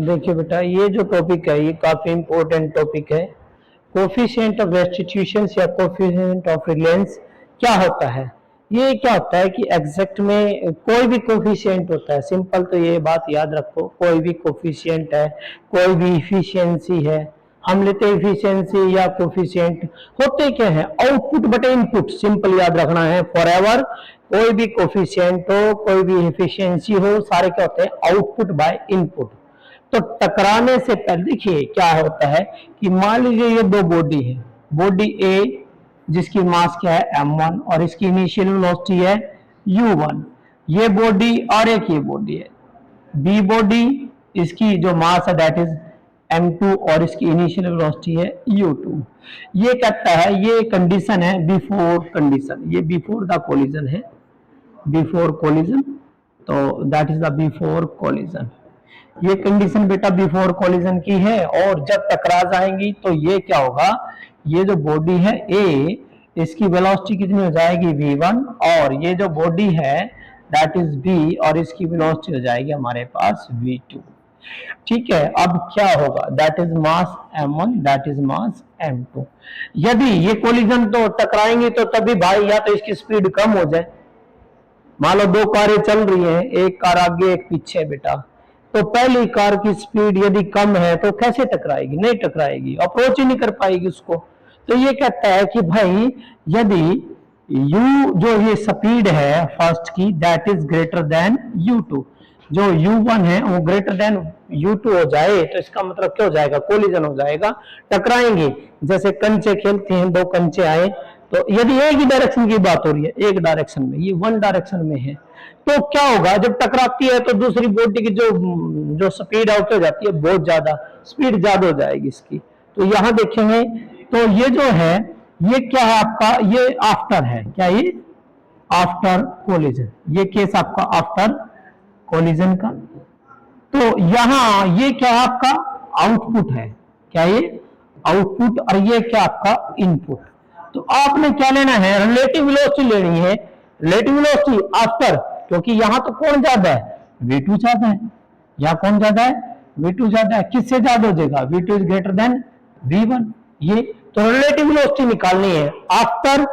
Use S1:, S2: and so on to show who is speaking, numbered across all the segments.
S1: देखिए बेटा, ये जो टॉपिक है ये काफी इंपॉर्टेंट टॉपिक है। कोफिशिएंट ऑफ रेस्टिट्यूशन या कोफिशिएंट ऑफ रिलायंस क्या होता है? ये क्या होता है कि एग्जैक्ट में कोई भी कोफिशिएंट होता है। सिंपल तो ये बात याद रखो, कोई भी कोफिशिएंट है, कोई भी इफिशियंसी है, हम लेते हैं इफिशियंसी या कोफिशिएंट। होते क्या है? आउटपुट बटे इनपुट। सिंपल याद रखना है फॉरएवर। कोई भी कोफिशिएंट हो, कोई भी इफिशियंसी हो, सारे क्या होते हैं? Output by input. तो टकराने से पहले देखिए क्या होता है कि मान लीजिए ये दो बॉडी है, बॉडी ए जिसकी मास क्या है m1 और इसकी इनिशियल वेलोसिटी है u1, ये बॉडी और एक ये बॉडी है बी बॉडी, इसकी जो मास है दैट इज m2 और इसकी इनिशियल वेलोसिटी है u2। ये कहता है, ये कंडीशन है बिफोर कंडीशन, ये बिफोर द कोलिजन है, बिफोर कोलिजन। तो that is the before collision. ये कंडीशन बेटा बिफोर कोलिजन की है। और जब टकरा जाएंगी तो ये क्या होगा? ये जो बॉडी है ए, इसकी वेलोसिटी कितनी हो जाएगी v1, और ये जो बॉडी है दैट इज बी और इसकी वेलोसिटी हो जाएगी हमारे पास v2। ठीक है, अब क्या होगा? That is mass m1, that is mass m2। यदि ये कोलिजन तो टकराएंगे तो तभी भाई या तो इसकी स्पीड कम हो जाए। मान लो दो कारें चल रही हैं, एक कार आगे एक पीछे बेटा, तो पहली कार की स्पीड यदि कम है तो कैसे टकराएगी? नहीं टकराएगी, अप्रोच ही नहीं कर पाएगी उसको। तो ये कहता है कि भाई यदि u जो ये स्पीड है फर्स्ट की that is greater than u2, जो u1 है वो ग्रेटर देन u2 हो जाए तो इसका मतलब क्या हो जाएगा? कोलिजन हो जाएगा, टकराएंगे। जैसे कंचे खेलते हैं, दो कंचे आए तो यदि एक ही डायरेक्शन की बात हो रही है, एक डायरेक्शन में, ये वन डायरेक्शन में है, तो क्या होगा? जब टकराती है तो दूसरी बॉडी की जो स्पीड आउट हो जाती है, बहुत ज्यादा स्पीड ज्यादा हो जाएगी इसकी। तो यहां देखेंगे तो ये जो है ये क्या है आपका? ये आफ्टर है, क्या ये? After collision. ये केस आपका आफ्टर कोलिजन का। तो यहां ये क्या है आपका? आउटपुट है, क्या ये? आउटपुट। और ये क्या आपका? इनपुट। तो आपने क्या लेना है? रिलेटिव वेलोसिटी लेनी है। रिलेटिव वेलोसिटी आफ्टर, क्योंकि यहां तो कौन ज्यादा है? v2 ज्यादा है। यहां कौन ज्यादा है? v2 ज्यादा है। किससे ज्यादा हो जाएगा? v2 is greater than v1। ये तो रिलेटिव वेलोसिटी निकालनी है आफ्टर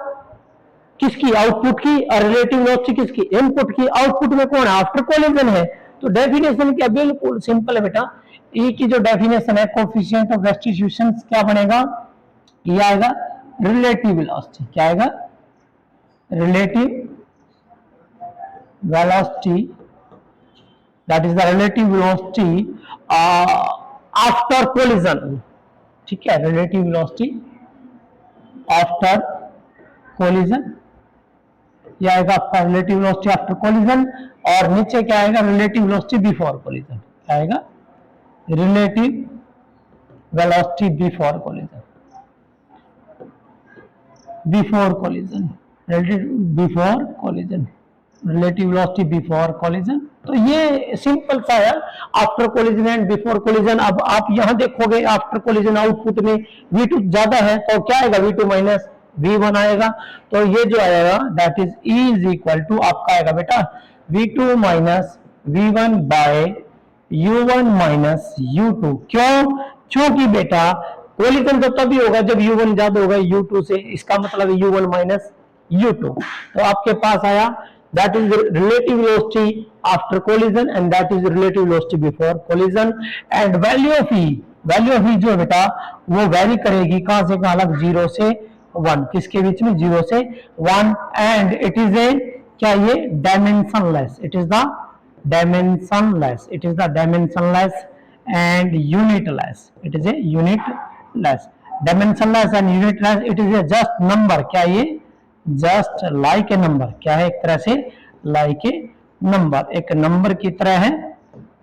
S1: किसकी? आउटपुट की। और रिलेटिव वेलोसिटी किसकी? इनपुट की। आउटपुट में कौन है? आफ्टर कोलिजन है। तो डेफिनेशन क्या? बिल्कुल सिंपल है बेटा। ई की जो डेफिनेशन है कोफिशिएंट ऑफ रेस्टिट्यूशन क्या बनेगा? ये आएगा रिलेटिव वेलोसिटी। क्या आएगा? Relative velocity, that is the relative velocity after collision. ठीक है, रिलेटिव वेलोसिटी आफ्टर कोलिजन, यह आएगा आपका रिलेटिव वेलोसिटी आफ्टर कोलिजन। और नीचे क्या आएगा? Relative velocity before collision. क्या आएगा? Relative velocity before collision, before collision, before collision, relative velocity before collision. तो ये सिंपल सा है, after collision and before collision. अब आप यहां देखोगे आफ्टर कोलिजन आउटपुट में v2 ज्यादा है तो क्या आएगा? v2 माइनस v1 आएगा। तो ये जो आएगा that is E is equal to आपका आएगा बेटा v2 minus v1 bye u1 minus u2। क्यों? क्योंकि बेटा कोलिजन तो तभी होगा जब u1 ज्यादा होगा u2 से, इसका मतलब u1 माइनस u2। तो आपके पास आया that is relative velocity after collision and that is relative velocity before collision। and value of E जो बेटा वो वैरी करेगी कहां से कहां तक? 0 से 1। किसके बीच में? 0 से 1। एंड इट इज ए क्या? ये dimensionless, it is the dimensionless, it is the dimensionless and unitless, it is a unitless. Dimensionless and unitless, it is a just number. क्या ये? Just like a number. क्या है? एक तरह से like a number, एक नंबर की तरह है।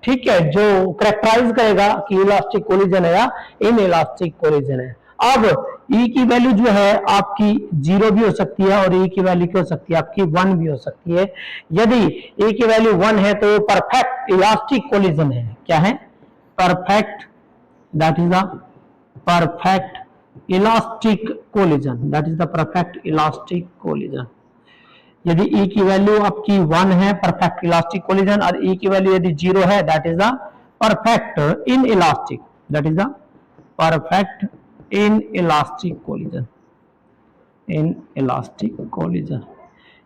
S1: ठीक है, जो करेक्टराइज करेगा कि इलास्टिक कोलिजन है या इन इलास्टिक कोलिजन है। अब E की वैल्यू जो है आपकी 0 भी हो सकती है और E की वैल्यू क्या हो सकती है? आपकी 1 भी हो सकती है। यदि E की वैल्यू 1 है तो परफेक्ट इलास्टिक कोलिजन है। क्या है? Perfect, that is the perfect elastic collision, that is the perfect elastic collision. यदि E की वैल्यू आपकी 1 है परफेक्ट इलास्टिक कोलिजन, और E की वैल्यू यदि 0 है that is the perfect inelastic, that is the perfect inelastic collision, inelastic collision।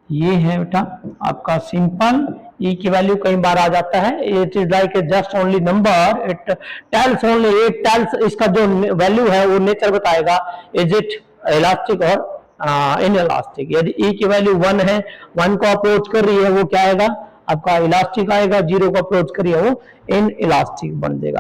S1: ये है बेटा आपका सिंपल, ई की वैल्यू कई बार आ जाता है, it is like just only number, it tells only, it tells, इसका जो वैल्यू है वो नेचर बताएगा, इज इट इलास्टिक और इन इलास्टिक। यदि ई की वैल्यू 1 है, 1 को अप्रोच कर रही है, वो क्या आएगा आपका इलास्टिक आएगा, 0 को अप्रोच कर रही है वो इन इलास्टिक बन जाएगा।